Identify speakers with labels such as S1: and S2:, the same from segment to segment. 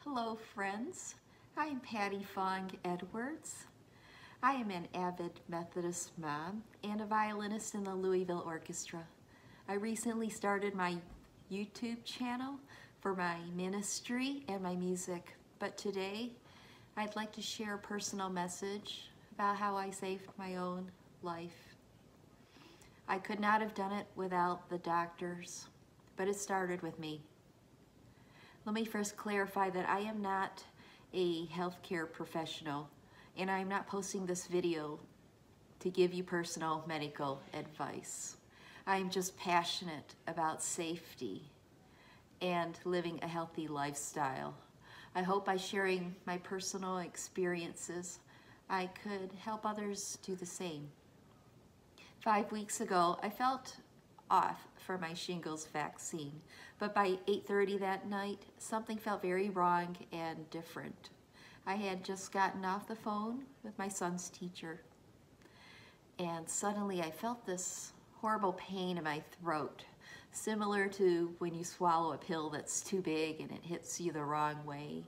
S1: Hello friends, I'm Patty Fong-Edwards. I am an avid Methodist mom and a violinist in the Louisville Orchestra. I recently started my YouTube channel for my ministry and my music, but today I'd like to share a personal message about how I saved my own life. I could not have done it without the doctors, but it started with me. Let me first clarify that I am not a healthcare professional, and I'm not posting this video to give you personal medical advice. I'm just passionate about safety and living a healthy lifestyle. I hope by sharing my personal experiences, I could help others do the same. 5 weeks ago, I felt off for my shingles vaccine, but by 8:30 that night, something felt very wrong and different. I had just gotten off the phone with my son's teacher, and suddenly I felt this horrible pain in my throat, similar to when you swallow a pill that's too big and it hits you the wrong way,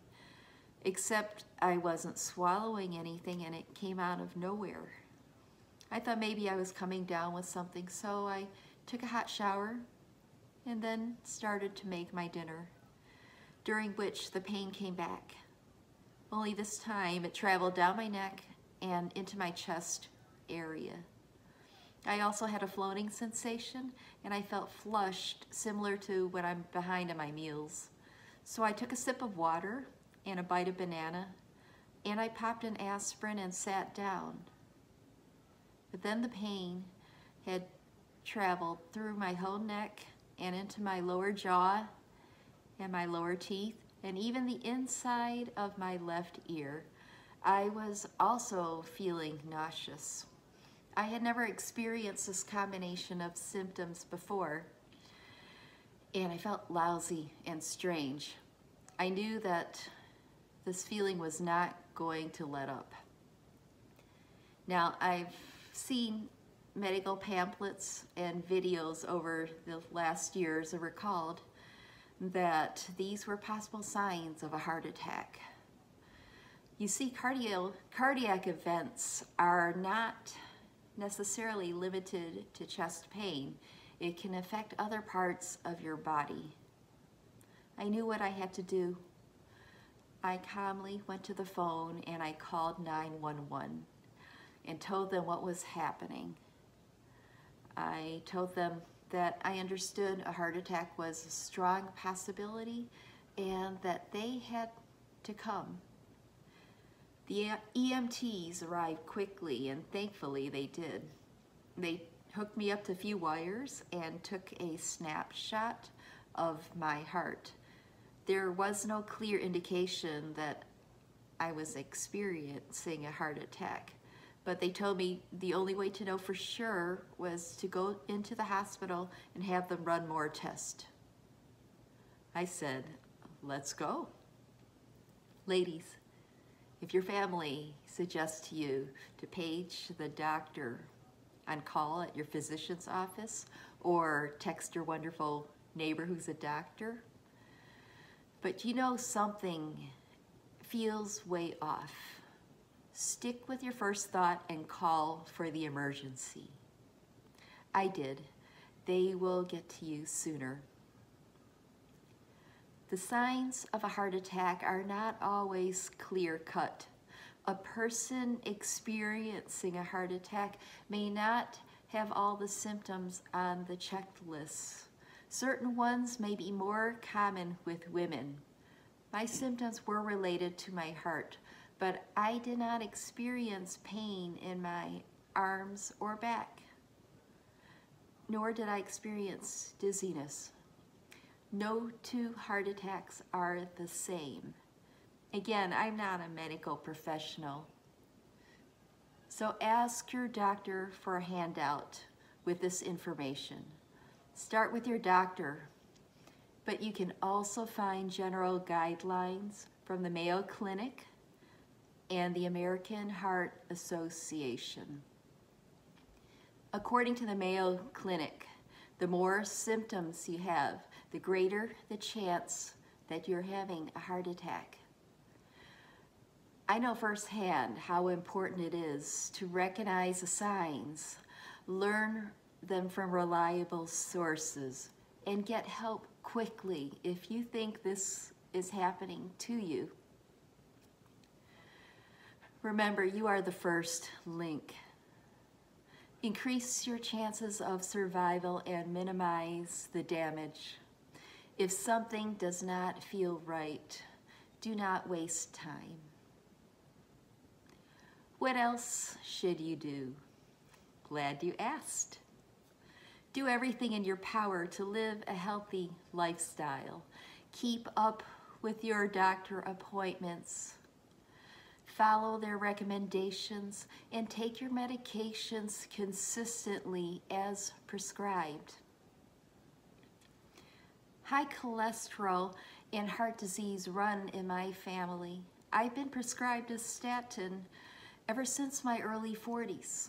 S1: except I wasn't swallowing anything and it came out of nowhere. I thought maybe I was coming down with something, so I took a hot shower and then started to make my dinner, during which the pain came back. Only this time it traveled down my neck and into my chest area. I also had a floating sensation and I felt flushed, similar to when I'm behind on my meals. So I took a sip of water and a bite of banana and I popped an aspirin and sat down. But then the pain had traveled through my whole neck and into my lower jaw and my lower teeth and even the inside of my left ear. I was also feeling nauseous. I had never experienced this combination of symptoms before, and I felt lousy and strange. I knew that this feeling was not going to let up. Now, I've seen medical pamphlets and videos over the last years that recalled that these were possible signs of a heart attack. You see, cardiac events are not necessarily limited to chest pain. It can affect other parts of your body. I knew what I had to do. I calmly went to the phone and I called 911 and told them what was happening. I told them that I understood a heart attack was a strong possibility and that they had to come. The EMTs arrived quickly, and thankfully they did. They hooked me up to a few wires and took a snapshot of my heart. There was no clear indication that I was experiencing a heart attack. But they told me the only way to know for sure was to go into the hospital and have them run more tests. I said, let's go. Ladies, if your family suggests to you to page the doctor on call at your physician's office or text your wonderful neighbor who's a doctor, but you know something feels way off, stick with your first thought and call for the emergency. I did. They will get to you sooner. The signs of a heart attack are not always clear-cut. A person experiencing a heart attack may not have all the symptoms on the checklist. Certain ones may be more common with women. My symptoms were related to my heart, but I did not experience pain in my arms or back, nor did I experience dizziness. No two heart attacks are the same. Again, I'm not a medical professional. So ask your doctor for a handout with this information. Start with your doctor, but you can also find general guidelines from the Mayo Clinic and the American Heart Association. According to the Mayo Clinic, the more symptoms you have, the greater the chance that you're having a heart attack. I know firsthand how important it is to recognize the signs, learn them from reliable sources, and get help quickly if you think this is happening to you. Remember, you are the first link. Increase your chances of survival and minimize the damage. If something does not feel right, do not waste time. What else should you do? Glad you asked. Do everything in your power to live a healthy lifestyle. Keep up with your doctor appointments. Follow their recommendations and take your medications consistently as prescribed. High cholesterol and heart disease run in my family. I've been prescribed a statin ever since my early 40s,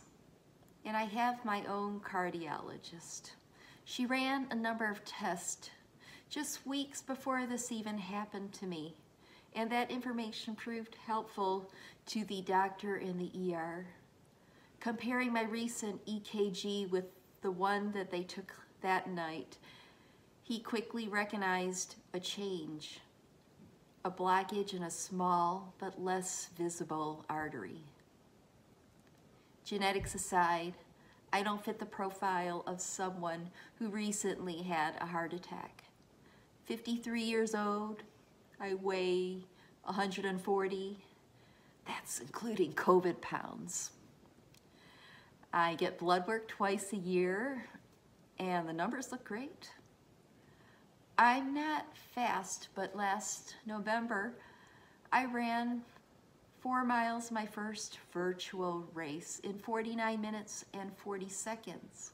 S1: and I have my own cardiologist. She ran a number of tests just weeks before this even happened to me, and that information proved helpful to the doctor in the ER. Comparing my recent EKG with the one that they took that night, he quickly recognized a change, a blockage in a small but less visible artery. Genetics aside, I don't fit the profile of someone who recently had a heart attack. 53 years old, I weigh 140. That's including COVID pounds. I get blood work twice a year, and the numbers look great. I'm not fast, but last November, I ran 4 miles, my first virtual race, in 49 minutes and 40 seconds.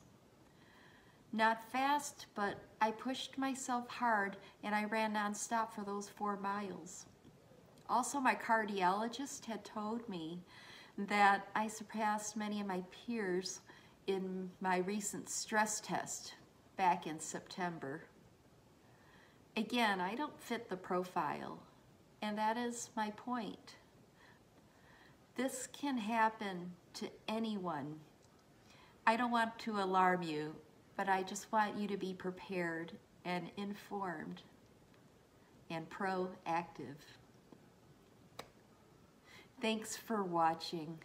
S1: Not fast, but I pushed myself hard and I ran nonstop for those 4 miles. Also, my cardiologist had told me that I surpassed many of my peers in my recent stress test back in September. Again, I don't fit the profile, and that is my point. This can happen to anyone. I don't want to alarm you, but I just want you to be prepared and informed and proactive. Thanks for watching,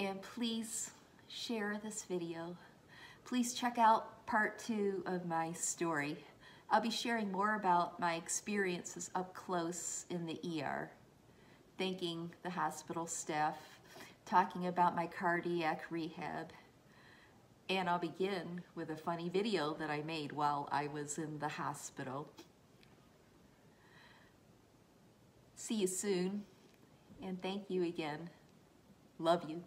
S1: and please share this video. Please check out part 2 of my story. I'll be sharing more about my experiences up close in the ER, thanking the hospital staff, talking about my cardiac rehab, and I'll begin with a funny video that I made while I was in the hospital. See you soon, and thank you again. Love you.